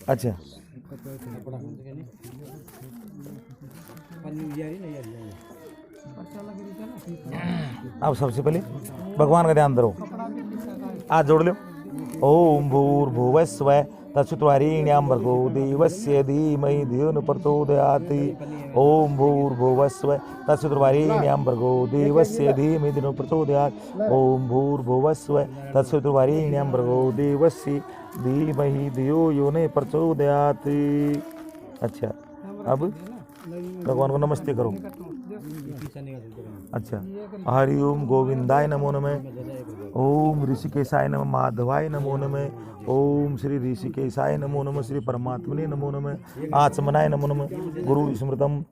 अच्छा अब सबसे पहले भगवान का ध्यान धरो, हाथ जोड़ लो। ओम भूर्भुवः स्वः तत्सवितुर्वरेण्यं भर्गो देवस्य धीमहि धियो न प्रचोदयात्। ओम भूर्भुवः स्वः तत्सवितुर्वरेण्यं भर्गो देवस्य धीमहि धियो न प्रचोदयात्। ओम भूर्भुवः स्वः तत्सवितुर्वरेण्यं भर्गो देवस्य धीमहि धियो यो न प्रचोदयात्। अच्छा, अब भगवान को नमस्ते करो। अच्छा, हरि ओम गोविंदाय नमो नमः। ओम ऋषिकेशाय नमः, माधवाय नमो नमः। ओम श्री ऋषिकेशाय नमो नमः, श्री परमात्मने नमो नमः, आचमनाय नमो नमः, गुरु स्मृतम।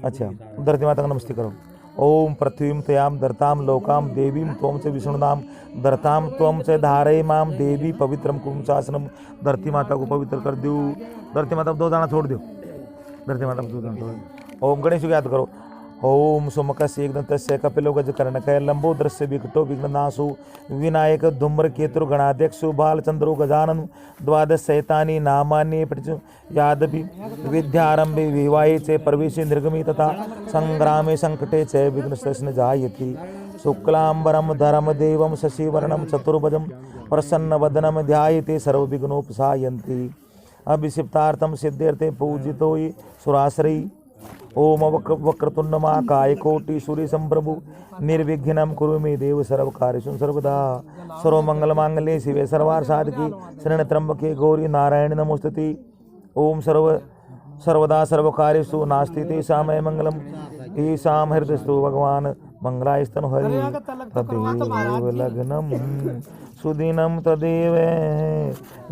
अच्छा, धरती माता का नमस्ते करो। ओम पृथ्वीं तयाम धरताम लोकाम देवीं त्वं च विष्णुनाम धरताम त्वं च धारय माम देवी पवित्रम कुंशासनम। धरती माता को पवित्र कर दो। धरती माता को 2 दाना छोड़ दो। धरती माता को 2 दाना छोड़ दो। ओम गणेश को याद करो। ओम सोमकस्य एकदंतस्य कपिलो गजकर्णकः लंबोदरस्य विकटो विघ्ननाशो विनायक धूम्रकेतुर् गणाध्यक्षो बालचंद्रो गजानन द्वादश शैतानि नामानि प्रचु यादपि विद्यारंभे विवाहे च प्रवेशे निर्गमे तथा संग्रामे संकटे च विघ्नस्तस्य न जायते। शुक्लांबरम धरम देवम शशिवर्णम चतुर्भुजम प्रसन्नवदनम ध्यायते सर्वविघ्नोपशायन्ति। अभिषिप्तार्थम सिद्ध्यर्थे पूजितो ये सुराश्रयी। ओम वक्रतुंड महाकाय कोटि सूर्य संप्रभु निर्विघ्नं कुरु मे देव सर्वकार्येषु सर्वदा। सर्वमंगल मांगल्ये शिवे सर्वार्थ साधके शरण्ये त्र्यंबके गौरी नारायणी नमोस्तुते। ओम सर्वदा सर्वकार्येषु नास्ति तेषां मंगलम तेषां हृदयस्थो भगवान मंगलायस्तनु हरि तदेव लग्नं सुदिनं तदेव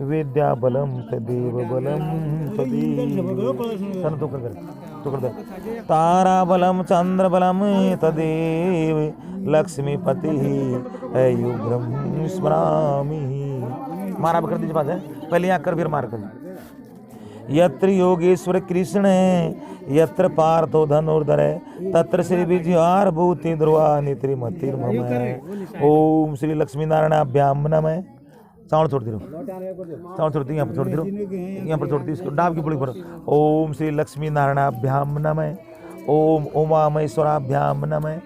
विद्याबलं तदेव बलं तदेव ताराबलं चंद्रबलं तदेव लक्ष्मीपतिः युग्रं स्मरामि। मारा कर दीजिए, बात है पहले यहाँ कर फिर मार कर। यत्र योगेश्वर कृष्ण यत्र पार्थो धनुर्धर तत्र श्री विजयार भूति ध्रुवा नित्रिमतिर्मम। ओम श्री लक्ष्मी नारायणाभ्याम नमः। साउंड छोड़ दो, साउंड छोड़ दो, यहाँ पर छोड़ दो, यहाँ पर छोड़ दी, इसको डाब की पुड़ी पर। ओम श्री लक्ष्मी नारायणाभ्याम नमः। ओम उमा महेश्वराभ्याम नमः।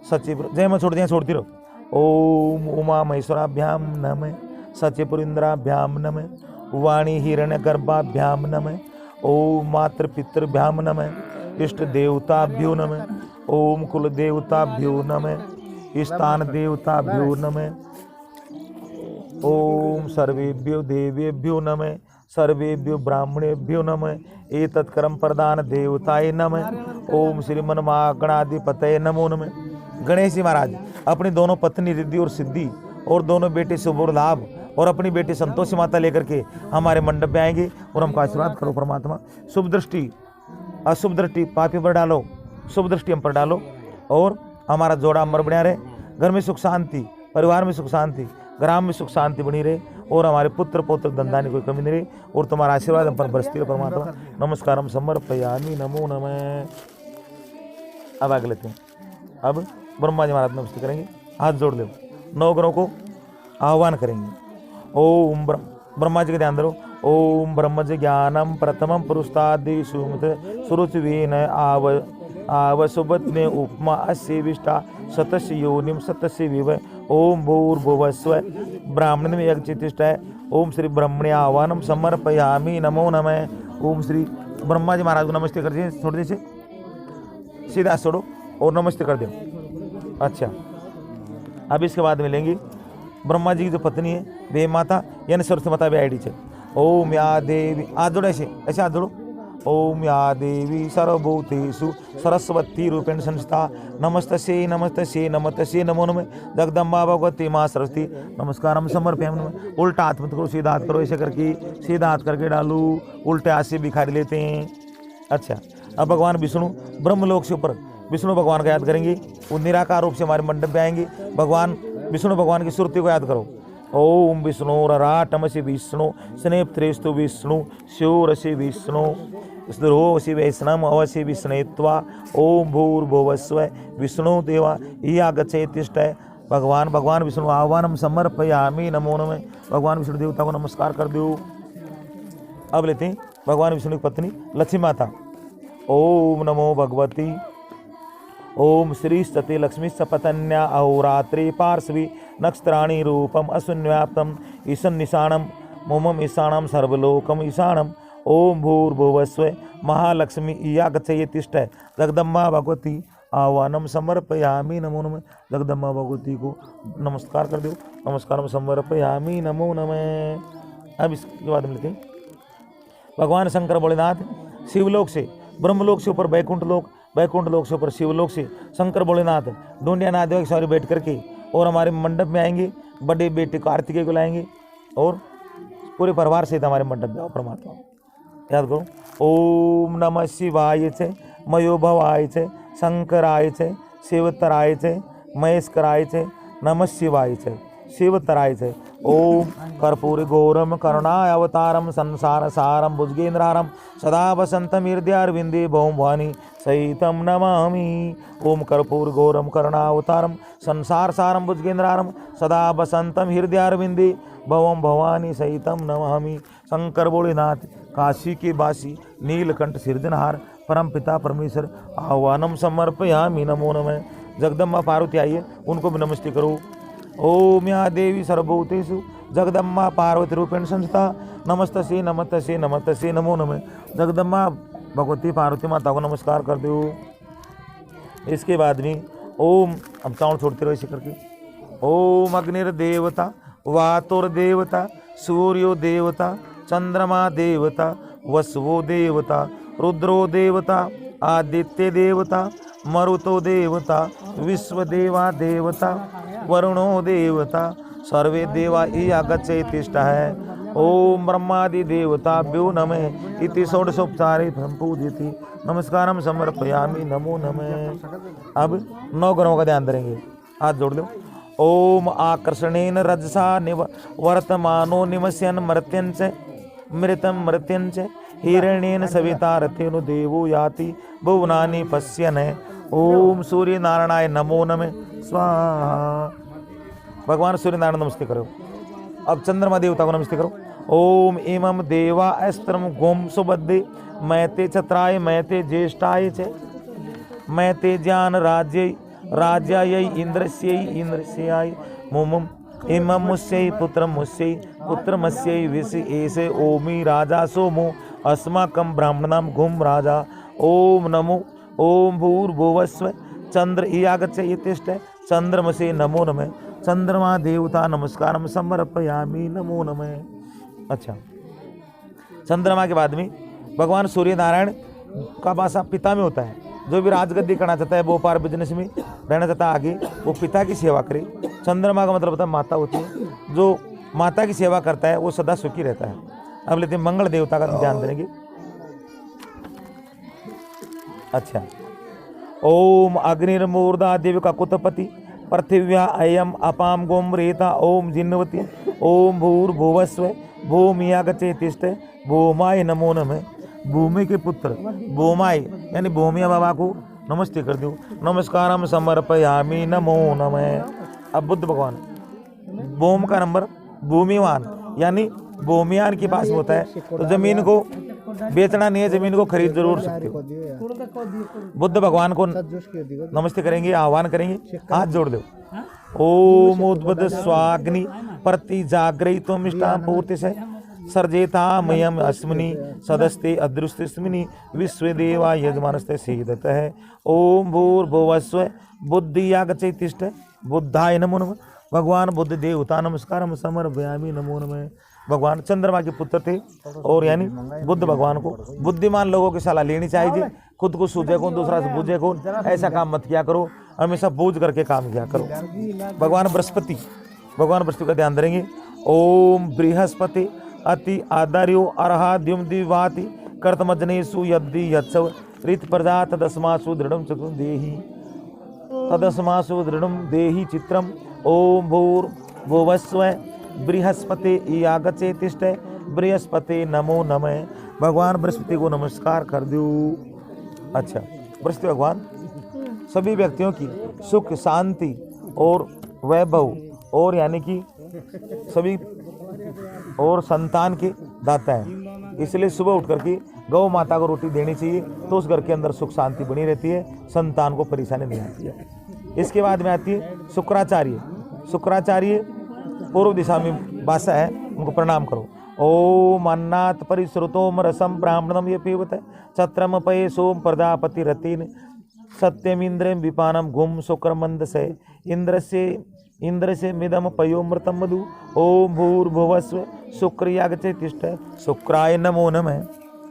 सचिव जय मैं छोड़ दिया, छोड़ती रहो। ओम उमा महेश्वराभ्याम नमः। सचिपुरिंद्राभ्याम नमः। वाणी हिरण्यगर्भाभ्याम नमः। ओम मातृपितृभ्याम नमः। इष्ट देवताभ्यो नमः। ओम कुल देवताभ्यो नमः। स्थान देवताभ्यो नमः। ओम सर्वेभ्यो देवेभ्यो नमः। सर्वेभ्यो ब्राह्मणेभ्यो नमः। एतत्कर्म प्रदान देवताय नमः। ओम श्रीमन महागणाधिपतये नमो नमः। गणेश जी महाराज अपनी दोनों पत्नी रिद्धि और सिद्धि और दोनों बेटे शुभ और लाभ और अपनी बेटी संतोषी माता लेकर के हमारे मंडप में आएंगे और हमको आशीर्वाद करो परमात्मा। शुभ दृष्टि अशुभ दृष्टि पापी पर डालो, शुभ दृष्टि हम पर डालो और हमारा जोड़ा अमर बना रहे। घर में सुख शांति, परिवार में सुख शांति, ग्राम में सुख शांति बनी रहे और हमारे पुत्र पौत्र धंधा कोई कमी नहीं रहे और तुम्हारा आशीर्वाद हम पर बरसती रहे परमात्मा। नमस्कारम समर्पयामि, नमो नमः। अब आगे लेते हैं। अब ब्रह्मा जी महाराज नमस्ते करेंगे, हाथ जोड़ लो, 9 ग्रहों को आह्वान करेंगे। ओम ब्रह्मा जी के ध्यान धरो। ओम ब्रह्म ज्ञानम प्रथमम पुरुषादि सुमत सुरुचिवेन आव सुबत्ने उपमा अस्य विष्टा सतस्य योनिम सतस्य विव। ओम भूर्भुवः स्वः ब्राह्मण में यज्ञचितिष्ठ है। ओम श्री ब्रह्मणे आह्वानम समर्पयामि, नमो नमः। ओम श्री ब्रह्मा जी महाराज को नमस्ते कर दीजिए, छोड़ दीजिए, सीधा छोड़ो और नमस्ते कर दो। अच्छा, अब इसके बाद मिलेंगी ब्रह्मा जी की जो पत्नी है देव माता यानी सरस्वती माता भी आईडी है। ओम या देवी, हाथ जोड़ो ऐसे ऐसे हाथ जोड़ो। ओम या देवी सर्वभूतेषु सरस्वती रूपेण संस्था नमस्तस्यै नमस्तस्यै नमस्तस्यै नमो नमः। जगदम्बा भगवती माँ सरस्वती नमस्कारम समर्पयामि नमः। उल्टा हाथ मत करो, सीधा हाथ करो, ऐसे करके सीधा हाथ करके डालो, उल्टे हाथ से भिखारी लेते हैं। अच्छा, अब भगवान विष्णु ब्रह्मलोक से ऊपर विष्णु भगवान का याद करेंगे, वो निराकार रूप से हमारे मंडप में आएंगे। भगवान विष्णु भगवान की सुरती को याद करो। ओम विष्णुराटमसि विष्णु स्नेप्त्रेस्तु विष्णु शूरसि विष्णु स्त्रोसि वैष्णव अवसि विष्णुत्वा। ओम भूर्भुवः स्वः विष्णु देवा ये आगच्छेतिष्ठ भगवान विष्णु आह्वानम समर्पयामि नमो नमः। भगवान विष्णु देवता को नमस्कार कर दो। अब लेते हैं भगवान विष्णु की पत्नी लक्ष्मी माता। ओम नमो भगवती ओम श्री सती लक्ष्मी सपतन्या अहोरात्रि पार्श्वी नक्षत्राणि रूपम अशून्यव्याप्तम ईशन निशाणम मोमम ईशाणम सर्वलोकम ईशाणम ओम भूर्भुवस्व महालक्ष्मी यागचये तिष्ठ जगदम्बा भगवती आह्वानम समर्पयामि नमो नमः। जगदम्बा भगवती को नमस्कार कर दो। नमस्कारम समर्पयामि नमो नमः। अब इसके बाद मिलते हैं भगवान शंकर भोलेनाथ शिवलोक से ब्रह्मलोक से ऊपर बैकुंठ लोक से ऊपर शिवलोक से शंकर भोलेनाथ डोंडिया नादियों के सवारी बैठ करके और हमारे मंडप में आएंगे। बड़े बेटे कार्तिकेय को लाएंगे और पूरे परिवार सहित हमारे मंडप में आओ। परमात्मा याद करो। ओम नमः शिवाय च मयोभवाय च शंकराय च शिवतराय च महेशकराय च नमः शिवाय च शिवतराय च ओम कर्पूर गौरम करुणाय अवतारम संसार सारम भुजगेंद्रारम सदा वसंतम हृदयारविंदे भौम भवानी सहितम नमामि। ओम कर्पूर गौरम करुणावतारम संसार सारम भुजगेंद्रारम सदा वसंतम हृदयारविंदे भवम भवानी सहितम नमामि। शंकर भोलेनाथ काशी के वासी नीलकंठ सिरजनहार परम पिता परमेश्वर आह्वानम समर्पयामि नमो नमः। जगदम्बा पार्वती आइए, उनको भी नमस्ते करो। ओम या देवी सर्वभूतेषु जगदम्बा पार्वती रूपेण संस्था नमस्तसे नमस्तसे नमस्तसे नमो नमः। जगदम्बा भगवती पार्वती माता को नमस्कार कर दो। इसके बाद में ओम, अब चावल छोड़ते रहो इसे करके। ओम अग्निर्देवता वातुर्देवता सूर्यो देवता चंद्रमा देवता वसवो देवता रुद्रो देवता आदित्य देवता मरुतो देवता विश्वदेवा देवता वरुणो देवता सर्वे देवा आगच्छे तिष्ठ है। ओम ब्रह्मादि देवताभ्यो नमः इति षोडशोपचारे संपूजिति नमस्कारम समर्पयामि नमो नमः। अब 9 ग्रहों का ध्यान धरेंगे, हाथ जोड़ लो। ओम आकर्षणेन रजसा वर्तमानो निमस्यन् मर्त्यञ्च मृतं मर्त्यञ्च हिरण्येन सविता रथेनु देवो याति भुवनानि पश्यन्। ओम सूर्य नारायणाय नमो नमः स्वाहा। भगवान सूर्य नारायण नमस्ते करो। अब चंद्रमा देवता को नमस्ते करो। ओम इमं देवा अस्त्रम गोम सुबद्धे मैते छत्राय मैते ज्येष्ठाय च मैते ज्ञान राज्याय इंद्रस्यै मुमुम इमं मुस्यै पुत्रमस्यै विष एसे ओमी राजा सोमो अस्माकं ब्राह्मणां घुम राजा। ओम नमो ओम भूर्भुवस्व चंद्र आगच्छे तिष्ठ चंद्रमसे नमो नमः। चंद्रमा देवता नमस्कारम समर्पयामि नमो नमः। अच्छा, चंद्रमा के बाद में भगवान सूर्य नारायण का वासा पिता में होता है। जो भी राजगद्दी करना चाहता है, व्यापार बिजनेस में रहना चाहता है आगे, वो पिता की सेवा करे। चंद्रमा का मतलब होता है माता होती है। जो माता की सेवा करता है वो सदा सुखी रहता है। अब लेते हैं मंगल देवता का ध्यान देंगे। अच्छा, ओम अग्निर्मूर्धा देविका कुतपति पृथिव्या अयम अपाम गोम रेता ओम जिन्नवती ओम भूर्भुवस्व भूमि आगच्छे तिष्ठ भूमाय नमो नमः। भूमि के पुत्र भूमाय यानी भूमिया बाबा को नमस्ते कर दो। नमस्कारम समर्पयामि नमो नमः। अब बुद्ध भगवान, भूम का नंबर भूमिवान यानी भूमियान के पास होता है, तो जमीन को बेचना नहीं है, जमीन को खरीद जरूर सकते हो। बुद्ध भगवान को नमस्ते करेंगे, आह्वान करेंगे, हाथ जोड़ दो। ओम उद्बुद्ध स्वाग्नि प्रति जागृत मिष्टान पूर्ति से सर्जेता मयम अस्मिनी सदस्ते अदृष्टस्मिनी विश्वदेवा यजमानस्ते सीदत है। ओम भूर्भुवस्व बुद्धि आगच्छे तिष्ठ बुद्धाय नमो नमः। भगवान बुद्ध देवता नमस्कारम समर्पयामि नमो नमः। भगवान चंद्रमा के पुत्र थे और यानी बुद्ध भगवान को बुद्धिमान लोगों की सलाह लेनी चाहिए। खुद को सूझे कौन, दूसरा से बूझे कौन, ऐसा काम मत किया करो, हमेशा बूझ करके काम किया करो। भगवान बृहस्पति का ध्यान धरेंगे। ओम बृहस्पति अति आदार्यो अर्हाद्युम दिवाति कर्तमजनेषु यद्दि यत्सव ऋत प्रजा तदस्मासु दृढ़ं चतुर् देहि तदस्मासु दृढ़ं देहि चित्रम। ओम भूर्भुवस्व बृहस्पति आगच्छे तिष्ठ बृहस्पति नमो नमः। भगवान बृहस्पति को नमस्कार कर दो। अच्छा, बृहस्पति भगवान सभी व्यक्तियों की सुख शांति और वैभव और यानी कि सभी और संतान के दाता है। इसलिए सुबह उठ करके गौ माता को रोटी देनी चाहिए, तो उस घर के अंदर सुख शांति बनी रहती है, संतान को परेशानी नहीं आती है। इसके बाद में आती है शुक्राचार्य। शुक्राचार्य पूर्व दिशा में वासा है, उनको प्रणाम करो। ओम अन्नात् परिश्रुतोम रसम ब्राह्मणम ये पीवत छत्रम पये सोम प्रजापति रतिन सत्यमिंद्रेम विपानम घुम शुक्रमंद से इंद्र से मिदम पयोमृतम मधु। ओम भूर्भुवस्व शुक्र यागचे तिष्ठ शुक्राय नमो नमः।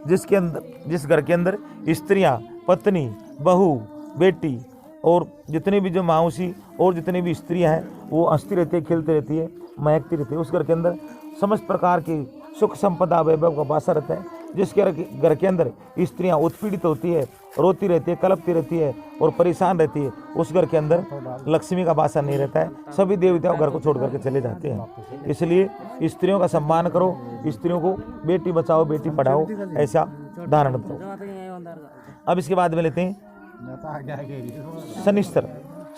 जिस घर के अंदर स्त्रियां, पत्नी, बहू, बेटी और जितनी भी जो माऊसी और जितनी भी स्त्रियां हैं वो हंसती रहती है, खेलती रहती है, महकती रहती है, उस घर के अंदर समस्त प्रकार की सुख संपदा वैभव का वासा रहता है। जिसके घर के अंदर स्त्रियां उत्पीड़ित होती है, रोती रहती है, कलपती रहती है और परेशान रहती है, उस घर के अंदर लक्ष्मी का वासा नहीं रहता है। सभी देवता घर को छोड़ करके चले जाते हैं। इसलिए स्त्रियों का सम्मान करो, स्त्रियों को बेटी बचाओ बेटी पढ़ाओ ऐसा धारण करो। अब इसके बाद में लेते हैं शनिश्चर।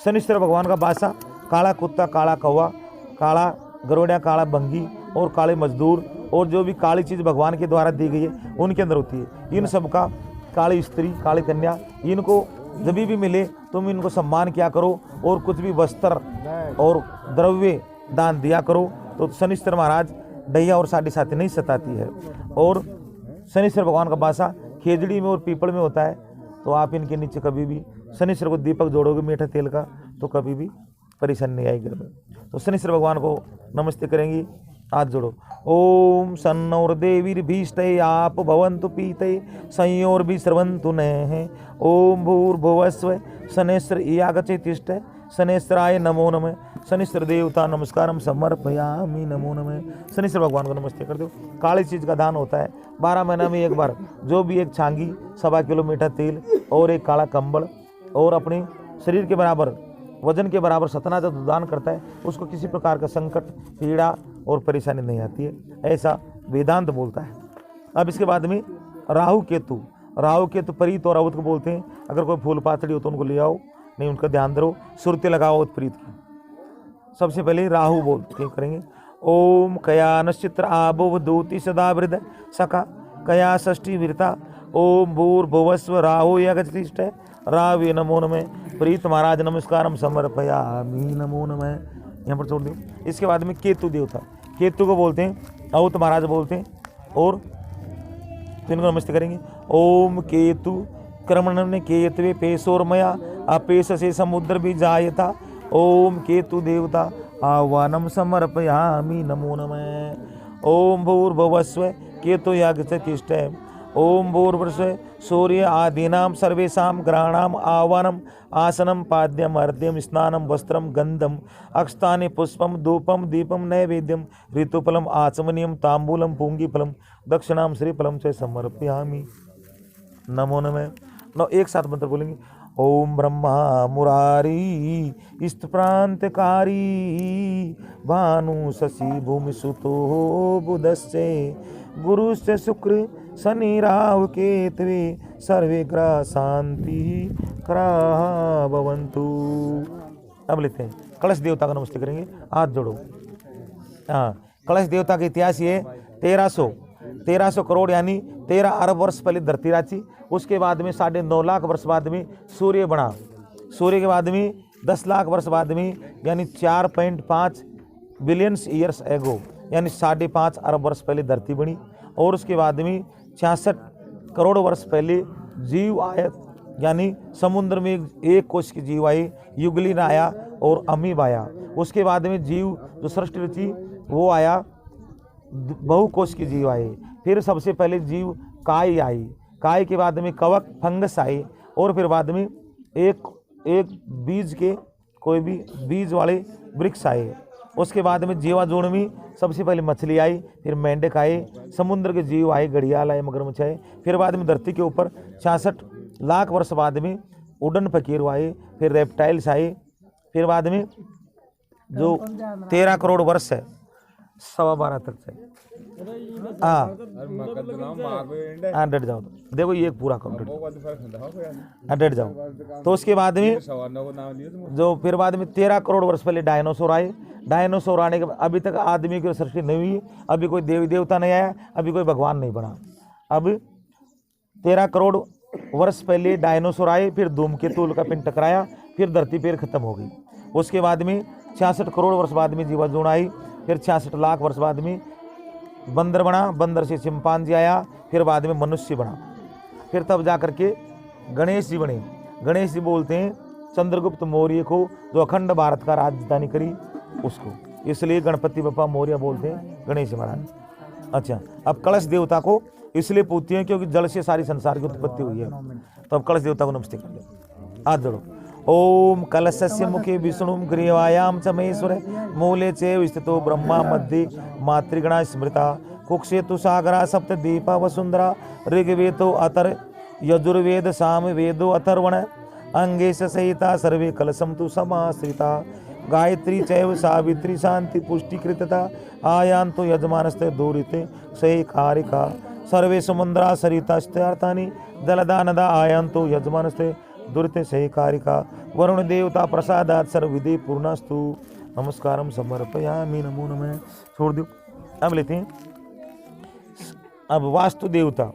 शनिश्चर भगवान का वासा काला कुत्ता, काला कौवा, काला गरुड़ा, काला बंगी और काले मजदूर और जो भी काली चीज़ भगवान के द्वारा दी गई है उनके अंदर होती है। इन सब का काली स्त्री, काली कन्या, इनको जब भी मिले तुम इनको सम्मान किया करो और कुछ भी वस्त्र और द्रव्य दान दिया करो, तो शनिश्चर महाराज डैया और साढ़े साथी नहीं सताती है। और शनिश्चर भगवान का वासा खेजड़ी में और पीपल में होता है, तो आप इनके नीचे कभी भी शनिश्चर को दीपक जोड़ोगे मीठा तेल का, तो कभी भी परेशानी नहीं आएगी घर में। तो शनिश्चर भगवान को नमस्ते करेंगे, हाथ जोड़ो। ओम सन्नोर्देवीर्भीष्टे आप भवन्तु पीते संयोर्भि स्रवन्तु नः। ओम भूर्भुवस्व शनैश्चर यागचे तिष्ठ शनैश्चराय नमो नमः। शनिश्चर देवता नमस्कारम समर्पयामि नमो नमः। शनिश्चर भगवान को नमस्ते कर दो। काली चीज़ का दान होता है 12 महीना में एक बार, जो भी एक छांगी, 1.25 किलो मीठा तेल और एक काला कंबल और अपने शरीर के बराबर वजन के बराबर सतना जो दान करता है उसको किसी प्रकार का संकट, पीड़ा और परेशानी नहीं आती है, ऐसा वेदांत बोलता है। अब इसके बाद में राहु केतु। राहु केतु प्रीत और अवध को बोलते हैं। अगर कोई फूल पातड़ी हो तो उनको ले आओ, नहीं उनका ध्यान दो, सुरते लगाओ प्रीत की। सबसे पहले राहु बोलते करेंगे। ओम कया नक्षत्र आबोव दूति सदा वृद सखा कया षष्ठी वीरता। ओम भूर्भुवस्व राहु यगतिष्ठ रावे नमो नमः। प्रीत महाराज नमस्कारम समर्पयामि नमो नमः। यहाँ पर छोड़ दो। इसके बाद में केतु देवता, केतु को बोलते हैं, अवत महाराज बोलते हैं और तो इनको नमस्ते करेंगे। ओम केतु क्रमण केतवे पेशोर्मया अपेश से समुद्र भी जायता। ओम केतु देवता आह्वानम समर्पयामि नमो नमः। ओम भूर्भुवस्व केतु यागच तिष्ठ। ओम भूर्भुवस्व सूर्य आदीनां सर्वेषां ग्रहाणाम् आह्वानम आसनम पाद्यम अर्ध्यम स्नानम वस्त्रम गंधम अक्षतानि पुष्पम धूपम दीपम नैवेद्यम ऋतुफलम आचमनीयम तांबूलम पूंगीफलम दक्षिणाम श्रीफलम से समर्पयामि नमो नमः। नौ एक साथ मंत्र बोलेंगे। ओम ब्रह्मा मुरारी स्तप्रांतकारी भानु शशि भूमि सुतो बुधस्य गुरुश्च शुक्र शनि राहु केतवे सर्वे ग्रह शांति करा भवन्तु। अब लेते हैं कलश देवता का नमस्ते करेंगे, हाथ जोड़ो। हाँ, कलश देवता का इतिहास ये 1300 करोड़ यानी 13 अरब वर्ष पहले धरती राची। उसके बाद में 9.5 लाख वर्ष बाद में सूर्य बना। सूर्य के बाद में 10 लाख वर्ष बाद में यानी 4.5 बिलियन ईयर्स एगो यानी 5.5 अरब वर्ष पहले धरती बनी। और उसके बाद में 66 करोड़ वर्ष पहले जीव आया, यानी समुद्र में एक कोश की जीव आई, युगलिन आया और अमीब आया। उसके बाद में जीव जो सृष्टि रची वो आया, बहुकोश की जीव आए। फिर सबसे पहले जीव काय आई, काय के बाद में कवक फंगस आए और फिर बाद में एक बीज के कोई भी बीज वाले वृक्ष आए। उसके बाद में जीवाजोड़ में सबसे पहले मछली आई, फिर मेंढक आए, समुद्र के जीव आए, घड़ियाल आए, मगरमच्छ आए। फिर बाद में धरती के ऊपर 66 लाख वर्ष बाद में उड़न फकीर आए, फिर रेप्टाइल्स आए। फिर बाद में जो 13 करोड़ वर्ष है 12:15 तक चाहिए। हाँ डट जाओ, देखो ये पूरा करो, डट जाओ। तो उसके बाद में जो फिर बाद में 13 करोड़ वर्ष पहले डायनासोर आए। डायनासोर आने के बाद अभी तक आदमी की सृष्टि नहीं हुई, अभी कोई देवी देवता नहीं आया, अभी कोई भगवान नहीं बना। अब 13 करोड़ वर्ष पहले डायनासोर आए, फिर धूमकेतु का पिंड टकराया, फिर धरती पर खत्म हो गई। उसके बाद में 66 करोड़ वर्ष बाद में जीवाणु आई, फिर 66 लाख वर्ष बाद में बंदर बना, बंदर से चिंपांजी आया, फिर बाद में मनुष्य बना, फिर तब जा करके गणेश जी बने। गणेश जी बोलते हैं चंद्रगुप्त मौर्य को, जो अखंड भारत का राजधानी करी उसको, इसलिए गणपति बप्पा मौर्य बोलते हैं गणेश महाराज। अच्छा, अब कलश देवता को इसलिए पूछते हैं क्योंकि जल से सारी संसार की उत्पत्ति हुई है। तो अब कलश देवता को नमस्ते कर लो, हाथ जोड़ो। ओम कलशस्य मुखे विष्णु ग्रीवायाम च महेश्वर मूले चैव स्थितो ब्रह्मा मध्ये मातृगणा स्मृता कुक्षेतु सागरा सप्त दीपा वसुंधरा ऋग्वेदो अतर यजुर्वेद साम वेदो अथर्वण अंगेश सहिता सर्वे कलशम तु समाश्रिता गायत्री चैव सावित्री शांति पुष्टिकृतता आयान्तो यजमानस्ते दूरिते सही कारिका सर्वे समुद्रा सरितास्त्यार्थानि जलदानदा आयान्तो यजमानस्ते दुरिते सही कारिका वरुण देवता प्रसादात सर्वविधि पूर्णस्तु नमस्कारम समर्पयामि नमो नमः। छोड़ दो। अब लेते हैं अब वास्तु देवता।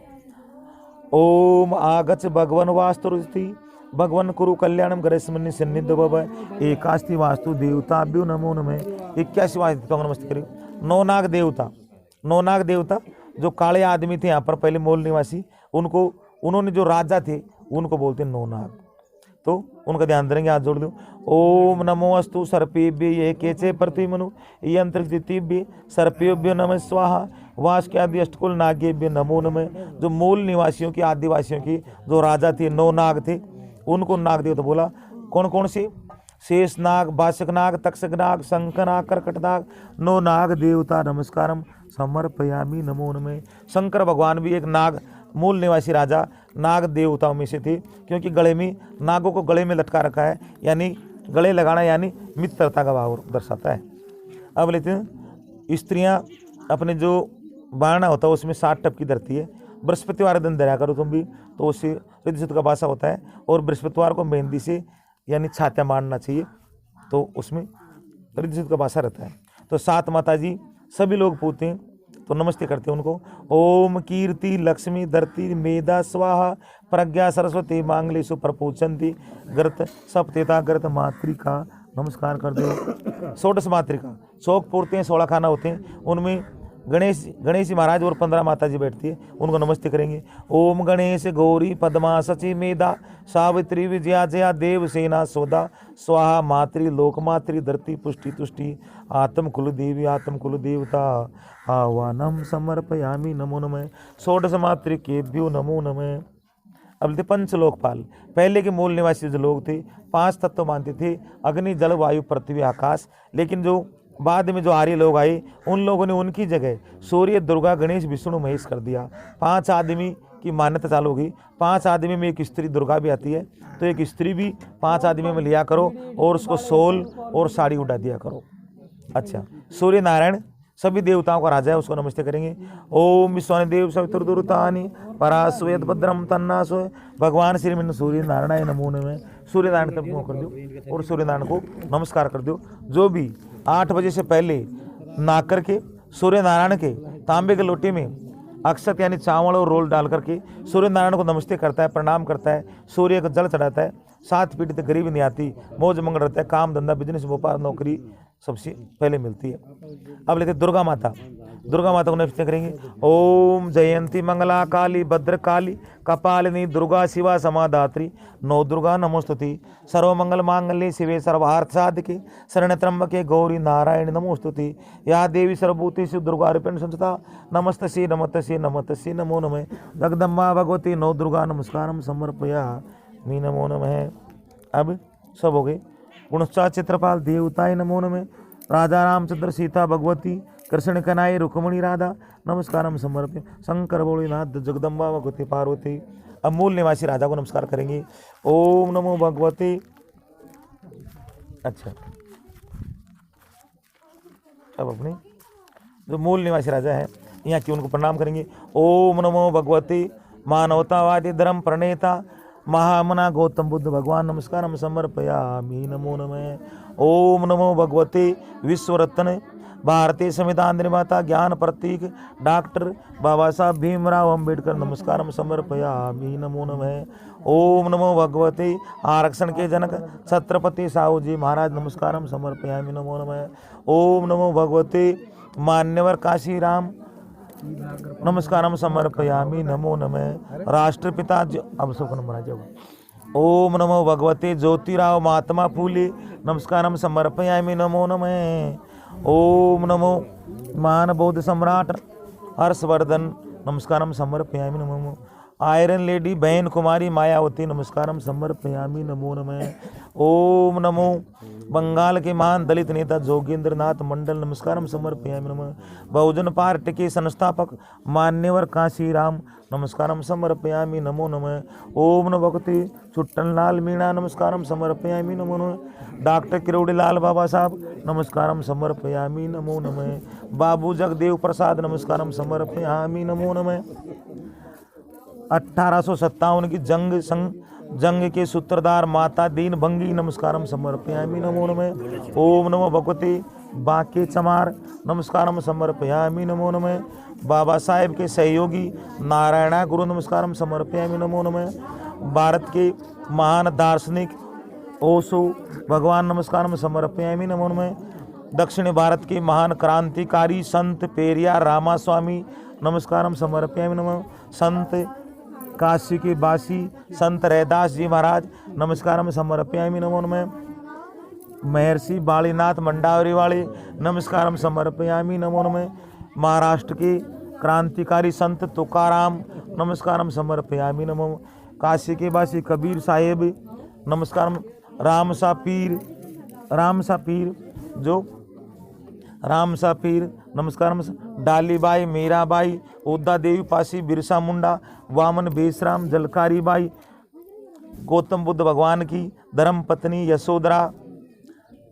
ओम आगच भगवन वास्तुरुति भगवन कुरु कल्याणम गणेशमन्य सन्निध भव एकास्ति वास्तु देवताभ्यो नमो नमः। 81 वास्तु देवता को नमस्ते करें। नौनाग देवता, नौनाग देवता जो काले आदमी थे यहाँ पर पहले मूल निवासी, उनको उन्होंने जो राजा थे उनको बोलते हैं नौनाग, तो उनका ध्यान देंगे। हाथ जोड़ दो। ओम नमो अस्तु सर्पेभ्य ये केचे पृथ्वी मनु यंत्रिक दितिभ्य सर्पेभ्यो नमः स्वाहा वास्क्यादि अष्टकुल नागेभ्य नमो नमः। जो मूल निवासियों की आदिवासियों की जो राजा थे, नौ नाग थे, उनको नाग देवता बोला। कौन कौन से? शेष नाग, बासक नाग, तक्षक नाग, शंख नाग, कर्कट नाग, नौ नाग देवता नमस्कारम समर्पयामि नमो नमः। शंकर भगवान भी एक नाग मूल निवासी राजा नाग देवताओं में से थे, क्योंकि गले में नागों को गले में लटका रखा है, यानी गले लगाना यानी मित्रता का भाव दर्शाता है। अब लेते हैं स्त्रियां अपने जो बारना होता है उसमें 7 टपकी धरती है। बृहस्पतिवार दिन धरा करो तुम भी, तो उससे रिद्धि का बासा होता है। और बृहस्पतिवार को मेहंदी से यानी छात्या मारना चाहिए, तो उसमें रिद्धि का बासा रहता है। तो 7 माता जी सभी लोग पूछते हैं, तो नमस्ते करते हैं उनको। ओम कीर्ति लक्ष्मी धरती मेधा स्वाहा प्रज्ञा सरस्वती मांगलेशु प्रपूछन्ति ग्रत सप्तेता ग्रत मातृका नमस्कार कर दो। 16 मातृका चौक पूरते हैं, 16 खाना होते हैं, उनमें गणेश जी महाराज और 15 माता जी बैठती है, उनको नमस्ते करेंगे। ओम गणेश गौरी पद्मा सची मेधा सावित्री विजया जया देव सेना सोदा स्वाहा मातृ लोकमातृ धरती पुष्टि तुष्टि आत्म कुल देवी आत्म कुल देवता आह्वानम समर्पयामि नमो नमः। 16 मातृकेभ्यो नमो नमः। अब थे पंचलोकपाल। पहले के मूल निवासी जो लोग थे 5 तत्व मानते थे, अग्नि जल वायु पृथ्वी आकाश। लेकिन जो बाद में जो आर्य लोग आए, उन लोगों ने उनकी जगह सूर्य दुर्गा गणेश विष्णु महेश कर दिया। 5 आदमी की मान्यता चालू होगी। 5 आदमी में एक स्त्री दुर्गा भी आती है, तो एक स्त्री भी 5 आदमी में लिया करो और उसको सोल और साड़ी उड़ा दिया करो। अच्छा, सूर्य नारायण सभी देवताओं का राजा है, उसको नमस्ते करेंगे। ओम विश्वानिदेव सवितुर्दुरतानि पराश्वेत भद्रम तन्नासो भगवान श्री मन सूर्य नारायण नमो नमः। सूर्य नारायण तब कर दो और सूर्य नारायण को नमस्कार कर दो। जो भी 8 बजे से पहले नहा करके सूर्य नारायण के तांबे के लोटे में अक्षत यानी चावल और रोल डाल करके सूर्य नारायण को नमस्ते करता है, प्रणाम करता है, सूर्य को जल चढ़ाता है, 7 पीढ़ी तक गरीबी नहीं आती, मौज मंगल रहता है, काम धंधा बिजनेस व्यापार नौकरी सबसे पहले मिलती है। अब लेते दुर्गा माता। दुर्गा माता को नमस्ते करेंगे। ओम जयंती मंगला काली भद्र काली कपालिनी दुर्गा शिवा समाधात्री नौ दुर्गा नमोस्तुति सर्वमंगल मांगल्ये शिवे सर्वार्थ साधके शरण त्र्यंबके गौरी नारायण नमोस्तुति या देवी सर्वभूतेषु दुर्गा रूपेण संस्थिता नमस्तस्यै नमस्तस्यै नमस्तस्यै नमो नमः। जगदम्बा भगवती नौ दुर्गा नमस्कारम समर्पयामि नमो नमः। अब सब हो गए। गुणचा चित्रपाल देवताय नमो नमः। राजा रामचंद्र सीता भगवती कृष्ण कनाई रुक्मणी राधा नमस्कारम समर्प्य शंकर भोलेनाथ जगदम्बा भगवती पार्वती। अब मूल निवासी राजा को नमस्कार करेंगे। ओम नमो भगवते। अच्छा, अब अपने जो मूल निवासी राजा है यहाँ की, उनको प्रणाम करेंगे। ओम नमो भगवते मानवतावादी धर्म प्रणेता महामना गौतम बुद्ध भगवान नमस्कारम समर्पयामि। नमो नमः। ओम नमो भगवते विश्वरत्न भारतीय संविधान निर्माता ज्ञान प्रतीक डॉक्टर बाबा साहब भीमराव अंबेडकर नमस्कारम समर्पयामि। नमो नमः। ओम नमो भगवते आरक्षण के जनक छत्रपति साहू जी महाराज नमस्कारम समर्पयामि। नमो नमः। ओम नमो भगवते मान्यवर काशी राम नमस्कारम समर्पयामि। नमो नमः। राष्ट्रपिता अब सबको नंबर आ जाओ। ओम नमो भगवते ज्योतिराव महात्मा फूले नमस्कारम समर्पयामि। नमो नमः। ओम नमो महान बौद्ध सम्राट हर्षवर्धन नमस्कारम समर्पयामि। नमो नमः। आयरन लेडी बहन कुमारी मायावती नमस्कारम समर्पयामि। नमो नमः। ओम नमो बंगाल के महान दलित नेता जोगेंद्र नाथ मंडल नमस्कारम समर्पयामि। नमः। बहुजन पार्टी के संस्थापक मान्यवर काशीराम नमस्कारम समर्पयामि। नमो नमः। ओम नमो भगवते छुट्टनलाल मीणा नमस्कारम समर्पयामि। नमो नमः। डॉक्टर किरोड़ीलाल बाबा साहब नमस्कारम समर्पयामि। नमो नमः। बाबू जगदेव प्रसाद नमस्कारम समर्पयामि। नमो नमः। 1857 की जंग के सूत्रधार माता दीन भंगी नमस्कारम समर्पयामि। नमो नमः। ओम नमो भगवते बांके चमार नमस्कारम समर्पयामि। नमो नमः। बाबा साहेब के सहयोगी नारायणा गुरु नमस्कारम समर्पयामि। नमो नमः। भारत के महान दार्शनिक ओशो भगवान नमस्कारम समर्पयामि। नमो नमः। दक्षिण भारत के महान क्रांतिकारी संत पेरियार रामास्वामी नमस्कारम समर्पयामि। नमः। संत काशी के बासी संत रैदास जी महाराज नमस्कारम समर्पयामि। नमो नमः। महर्षि बालीनाथ मंडावरी वाले नमस्कारम समर्पयामि। नमो नमः। महाराष्ट्र के क्रांतिकारी संत तुकाराम नमस्कारम समर्पयामि। नमो। काशी के बासी कबीर साहेब नमस्कारम। राम सा पीर नमस्कारम। डालीबाई मीराबाई उद्दा देवी पासी बिरसा मुंडा वामन बेसराम जलकारी बाई गौतम बुद्ध भगवान की धर्म पत्नी यशोधरा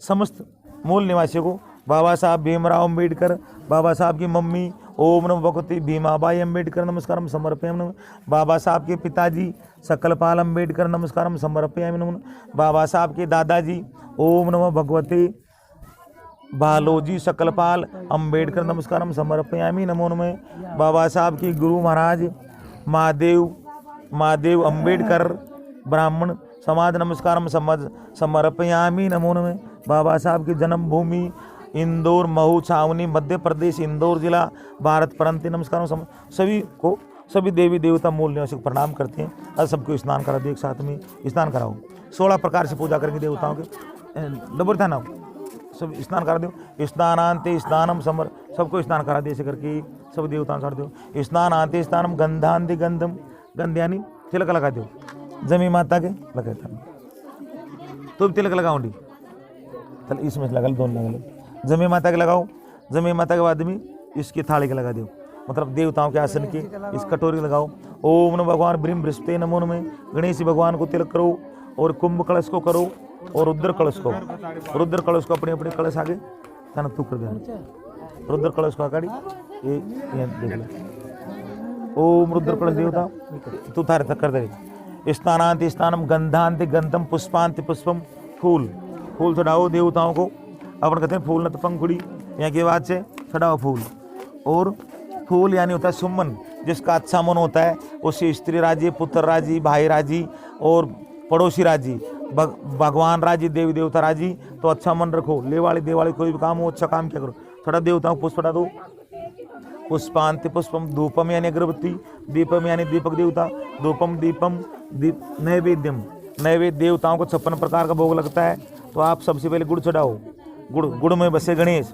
समस्त मूल निवासियों को बाबा साहब भीमराव अंबेडकर बाबा साहब की मम्मी ओम नमो भगवती भीमाबाई अंबेडकर नमस्कारम समर्पयामि। नमः। बाबा साहब के पिताजी सकलपाल अंबेडकर नमस्कारम समर्पयामि। नमः। बाबा साहब के दादाजी ओम नमो भगवते बालोजी सकलपाल अंबेडकर नमस्कारम समर्पयामि। नमो नमः। बाबा साहब की गुरु महाराज महादेव अंबेडकर ब्राह्मण समाज नमस्कारम समर्पयामि। नमो नमः। बाबा साहब की जन्मभूमि इंदौर महू छावनी मध्य प्रदेश इंदौर जिला भारत परंती नमस्कार। सभी देवी देवता मूल निवासी को प्रणाम करते हैं और सबको स्नान करा दो। एक साथ में स्नान कराओ। 16 प्रकार से पूजा करेंगे देवताओं के डबर था ना, सब स्नान करा दो। स्नानांते स्नानम समर सबको स्नान करा दे ऐसे करके सब देवताओं कर दो। स्नानांते स्नानम गंधांते गंधम गंध यानी तिलक लगा दो। जमी माता के लगाता तो तिलक लगाऊंगी चल इसमें लगा लो, दोनों लगा लो। जमी माता के लगाओ। जमी माता के बाद में इसकी थाली के लगा दो, मतलब देवताओं के आसन के इस कटोरी लगाओ। ओम नमो भगवान ब्रह्म बृहस्पति नमो नमः। गणेश भगवान को तिलक करो और कुंभ कलश को करो और रुद्र कलश को अपने अपने कलश आगे खाना तू कर देना। रुद्र कलश को आगाड़ी ये देख लो। ओम रुद्र कलश देवता तू थारे तक कर दे। स्नानांत स्नानम गंधांत गंधम पुष्पांत पुष्पम फूल चढ़ाओ देवताओं को। अपन कहते हैं फूल न तो पंखुड़ी, यहाँ की बात से चढ़ाओ फूल। और फूल यानी होता है सुमन, जिसका अच्छा मन होता है उससे स्त्री राजी, पुत्र राजी, भाई राजी और पड़ोसी राजी, भगवान राजी, देवी देवता राजी। तो अच्छा मन रखो। लेवाड़ी देवाड़ी कोई भी काम हो अच्छा काम क्या करो। थोड़ा देवताओं को पुष्प चढ़ा दो। पुष्पांति पुष्पम धूपम यानी अगरबत्ती, दीपम यानी दीपक देवता, धूपम दीपम दीप नैवेद्यम नैवेद्य देवताओं को 56 प्रकार का भोग लगता है। तो आप सबसे पहले गुड़ चढ़ाओ। गुड़ में बसे गणेश,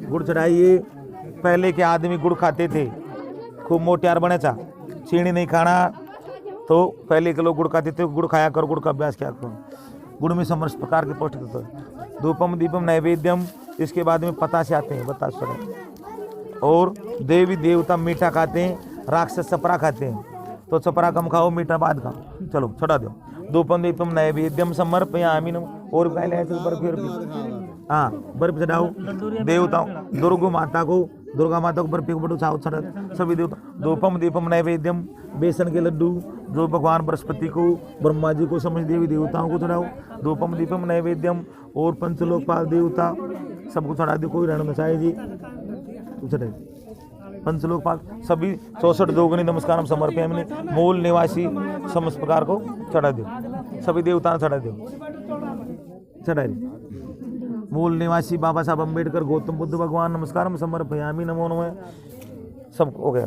गुड़ चढ़ाइए। पहले के आदमी गुड़ खाते थे, खूब मोटियार बने था। चीनी नहीं खाना तो पहले के लोग गुड़ खाते थे। गुड़ खाया करो, गुड़ का अभ्यास क्या करो। गुड़ में समस्त प्रकार के पौष्टिक तत्व है। धूपम दीपम नैवेद्यम। इसके बाद में बतासे आते हैं, बतासे। और देवी देवता मीठा खाते हैं, राक्षस चपरा खाते हैं। तो चपरा कम खाओ, मीठा बाद खाओ। चलो छोड़ा दो। धूपम दीपम नैवेद्यम समर्पयामि। और फिर हाँ बर्फ चढ़ाओ देवताओं, दुर्गा माता को बर्फ बटू चाहो चढ़ा सभी देवता। धूपम दीपम नैवेद्यम, बेसन के लड्डू जो भगवान बृहस्पति को, ब्रह्मा जी को, समझ देवी देवताओं को चढ़ाओ। धूपम दीपम नैवेद्यम और पंचलोकपाल देवता सबको चढ़ा दो, कोई रहना चाहिए जी तो चढ़ाए। पंचलोकपाल सभी 64 दोगुनी नमस्कार हम समर्पयामि। मूल निवासी समस्त प्रकार को चढ़ा दो, सभी देवताओं चढ़ा दो, चढ़ाए। मूल निवासी बाबा साहब अम्बेडकर, गौतम बुद्ध भगवान नमस्कार हम समर्पयामि। नमो नमः। सब हो गया।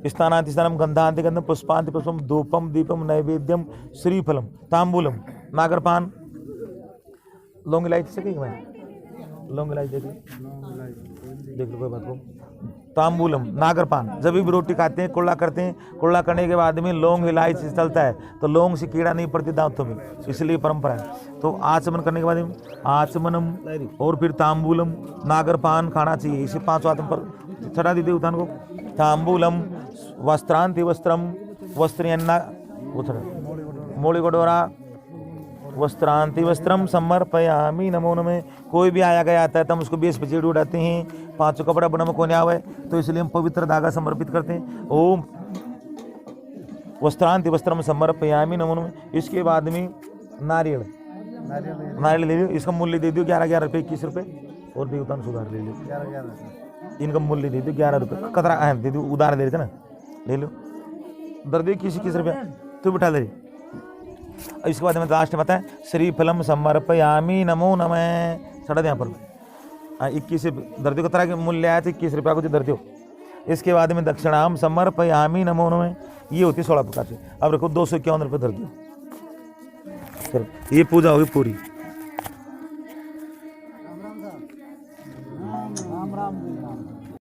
स्थानांति स्थानम गंधांति गंधम पुष्पांति पुष्पम धूपम दीपम नैवेद्यम श्रीफलम तांबूलम नागरपान। लौंग इलायची से कहीं मैं लौंग इलायची देख लो कोई बात को। तांबूलम नागरपान, जब भी रोटी खाते हैं कुल्ला करते हैं, कुल्ला करने के बाद में लौंग इलायची चलता है तो लौंग से कीड़ा नहीं पड़ती दांतों में, इसलिए परंपरा है। तो आचमन करने के बाद में आचमनम और फिर तांबूलम नागरपान खाना चाहिए। इसे 5 आत्म पर चढ़ा दी देवतान को। तांबूलम वस्त्रांति वस्त्रम वस्त्रयन्ना मोड़ी गोडोरा वस्त्रांति वस्त्रम समर्पयामि। नमो नमः। कोई भी आया गया आता है तो हम उसको 20 पचेड़ उड़ाते हैं। 5 कपड़ा बना में कोने आवे तो इसलिए हम पवित्र धागा समर्पित करते हैं। ओम वस्त्रांति वस्त्रम समर्पयामि। नमो नमः। इसके बाद में नारियल ले लो, इसका मूल्य दे दो 11 रुपये 21 रुपये और देवतान सुधार ले लो। इनका मूल्य दे दो 11 रुपये, कतरा दे दो, उधार दे देते ना, ले लो। दर दे 21 रुपये तो बिठा ले। इसके बाद में लास्ट बताएं श्रीफलम समर्पयामि। नमो नमः। चढ़ा दे यहाँ पर 21 दर्दियों का तरह के मूल्य आया था 21 रुपया को जो दर्दियों। इसके बाद में दक्षिणाम समर्पयामि। नमो नमः। ये होती 16 प्रकार से। अब रखो 251 रुपये दर्दियों। चलो ये पूजा होगी पूरी।